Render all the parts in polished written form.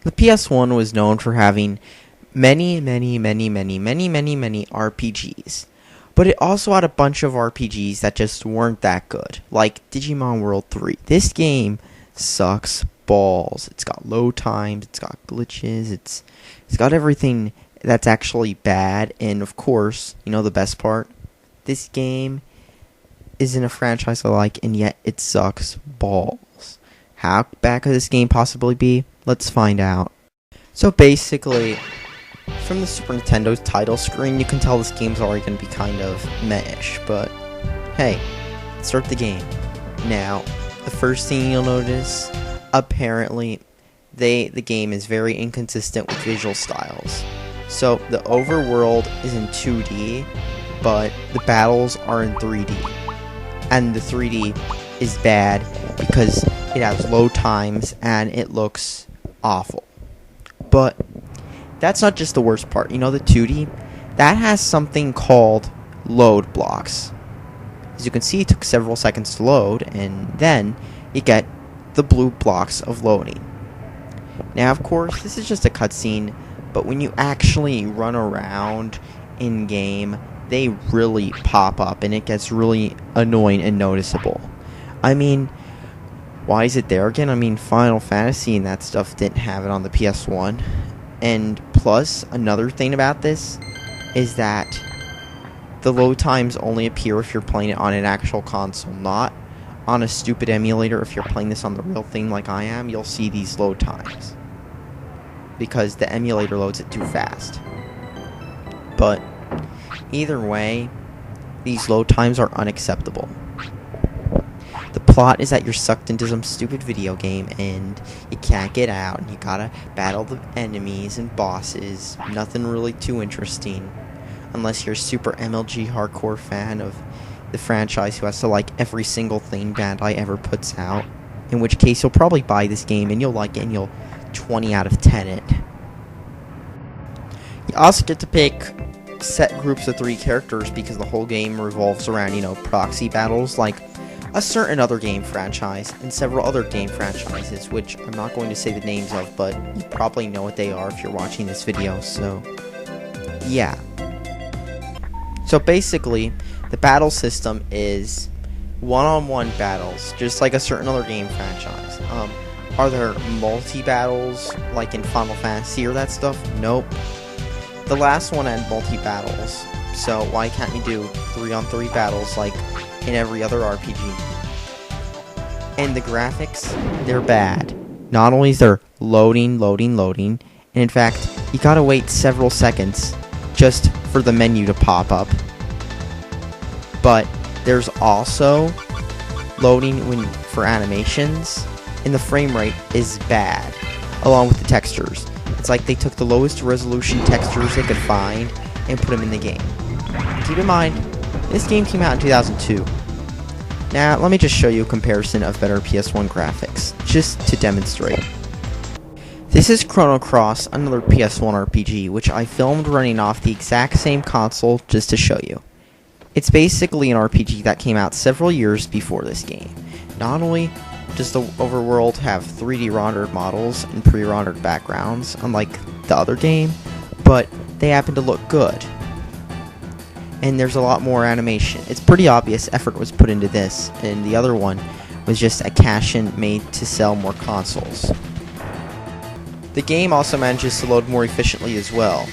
The PS1 was known for having many RPGs. But it also had a bunch of RPGs that just weren't that good, like Digimon World 3. This game sucks balls. It's got load times, it's got glitches, it's got everything that's actually bad, and of course, you know the best part? This game isn't a franchise I like, and yet it sucks balls. How bad could this game possibly be? Let's find out. So basically, from the Super Nintendo's title screen, you can tell this game's already going to be kind of meh-ish, but hey, start the game. Now, the first thing you'll notice, apparently, the game is very inconsistent with visual styles. So, the overworld is in 2D, but the battles are in 3D. And the 3D is bad because it has low times and it looks awful. But that's not just the worst part. You know, the 2D, that has something called load blocks. As you can see, it took several seconds to load, and then you get the blue blocks of loading. Now, of course, this is just a cutscene, but when you actually run around in-game, they really pop up, and it gets really annoying and noticeable. I mean, why is it there again? I mean, Final Fantasy and that stuff didn't have it on the PS1. And plus, another thing about this is that the load times only appear if you're playing it on an actual console, not on a stupid emulator. If you're playing this on the real thing like I am, you'll see these load times, because the emulator loads it too fast. But either way, these load times are unacceptable. The plot is that you're sucked into some stupid video game and you can't get out, and you gotta battle the enemies and bosses. Nothing really too interesting, unless you're a super MLG hardcore fan of the franchise who has to like every single thing Bandai ever puts out, in which case you'll probably buy this game and you'll like it and you'll 20 out of 10 it. You also get to pick set groups of 3 characters because the whole game revolves around, you know, proxy battles like a certain other game franchise and several other game franchises, which I'm not going to say the names of, but you probably know what they are if you're watching this video, so yeah. So basically, the battle system is one-on-one battles, just like a certain other game franchise. Are there multi-battles like in Final Fantasy or that stuff? Nope. The last one had multi-battles, so why can't you do 3-on-3 battles like in every other RPG? And the graphics, they're bad. Not only is there loading, and in fact, you gotta wait several seconds just for the menu to pop up. But there's also loading for animations, and the frame rate is bad, along with the textures. It's like they took the lowest resolution textures they could find and put them in the game. Keep in mind, this game came out in 2002. Now, let me just show you a comparison of better PS1 graphics, just to demonstrate. This is Chrono Cross, another PS1 RPG, which I filmed running off the exact same console just to show you. It's basically an RPG that came out several years before this game. Not only does the overworld have 3D rendered models and pre-rendered backgrounds, unlike the other game, but they happen to look good. And there's a lot more animation. It's pretty obvious effort was put into this, and the other one was just a cash-in made to sell more consoles. The game also manages to load more efficiently as well.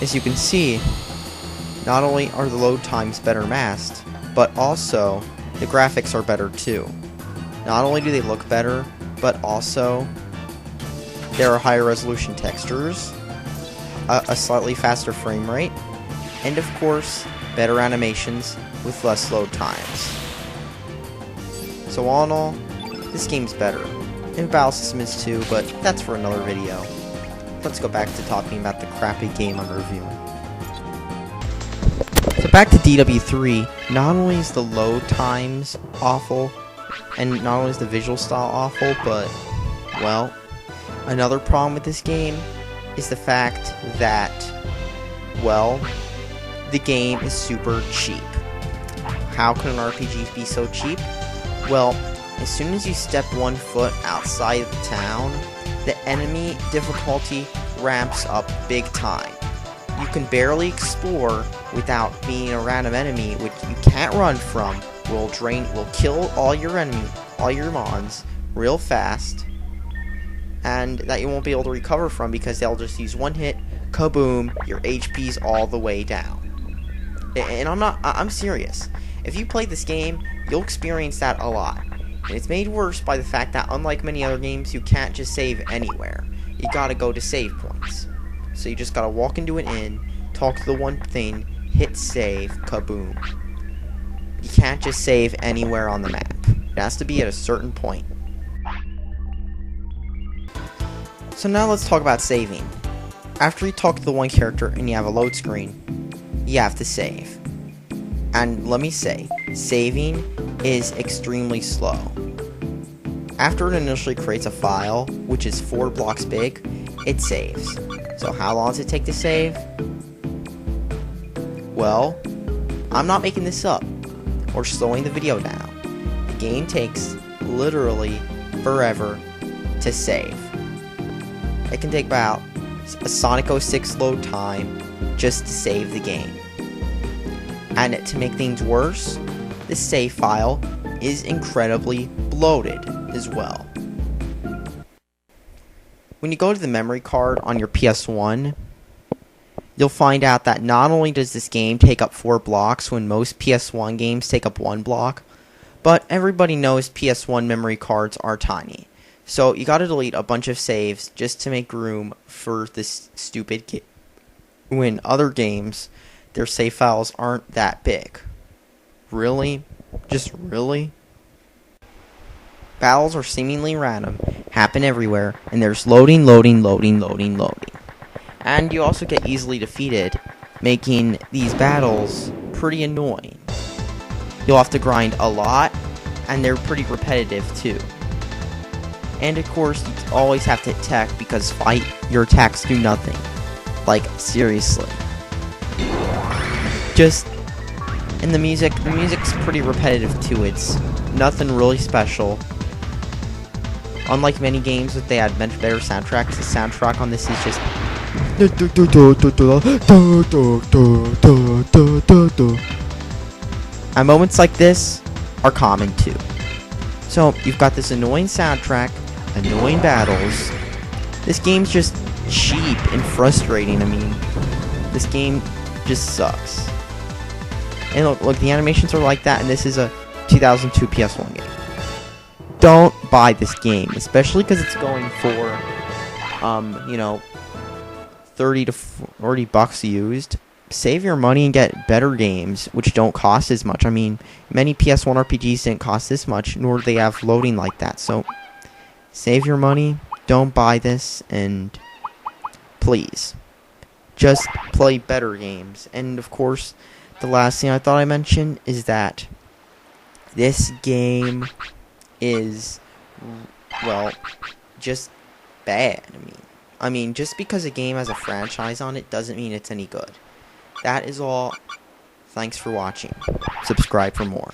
As you can see, not only are the load times better masked, but also the graphics are better too. Not only do they look better, but also there are higher resolution textures, a slightly faster frame rate, and of course, better animations with less load times. So all in all, this game's better. And the battle system is too, but that's for another video. Let's go back to talking about the crappy game I'm reviewing. So back to DW3, not only is the load times awful, and not only is the visual style awful, but, well, another problem with this game is the fact that, well, the game is super cheap. How can an RPG be so cheap? Well, as soon as you step one foot outside of the town, the enemy difficulty ramps up big time. You can barely explore without being a random enemy, which you can't run from. Will kill all your mons real fast, and that you won't be able to recover from because they'll just use one hit, kaboom, your HP's all the way down. And I'm serious. If you play this game, you'll experience that a lot. And it's made worse by the fact that unlike many other games, you can't just save anywhere. You gotta go to save points. So you just gotta walk into an inn, talk to the one thing, hit save, kaboom. You can't just save anywhere on the map. It has to be at a certain point. So now let's talk about saving. After you talk to the one character and you have a load screen, you have to save. And let me say, saving is extremely slow. After it initially creates a file, which is 4 blocks big, it saves. So how long does it take to save? Well, I'm not making this up or slowing the video down. The game takes literally forever to save. It can take about a Sonic 06 load time just to save the game. And to make things worse, this save file is incredibly bloated as well. When you go to the memory card on your PS1, you'll find out that not only does this game take up 4 blocks when most PS1 games take up 1 block, but everybody knows PS1 memory cards are tiny. So you gotta delete a bunch of saves just to make room for this stupid game. When other games, their save files aren't that big. Really? Just really? Battles are seemingly random, happen everywhere, and there's loading. And you also get easily defeated, making these battles pretty annoying. You'll have to grind a lot, and they're pretty repetitive too. And of course, you always have to attack because your attacks do nothing. Like, seriously. And the music's pretty repetitive too. It's nothing really special. Unlike many games that they had much better soundtracks, the soundtrack on this is just... And moments like this are common too. So, you've got this annoying soundtrack, annoying battles. This game's just cheap and frustrating. I mean, this game just sucks. And look, the animations are like that, and this is a 2002 PS1 game. Don't buy this game, especially because it's going for, 30 to 40 bucks used. Save your money and get better games, which don't cost as much. I mean, many PS1 RPGs didn't cost this much, nor do they have loading like that. So, save your money, don't buy this, and please, just play better games. And, of course, the last thing I thought I mentioned is that this game is, well, just bad. I mean, just because a game has a franchise on it doesn't mean it's any good. That is all. Thanks for watching. Subscribe for more.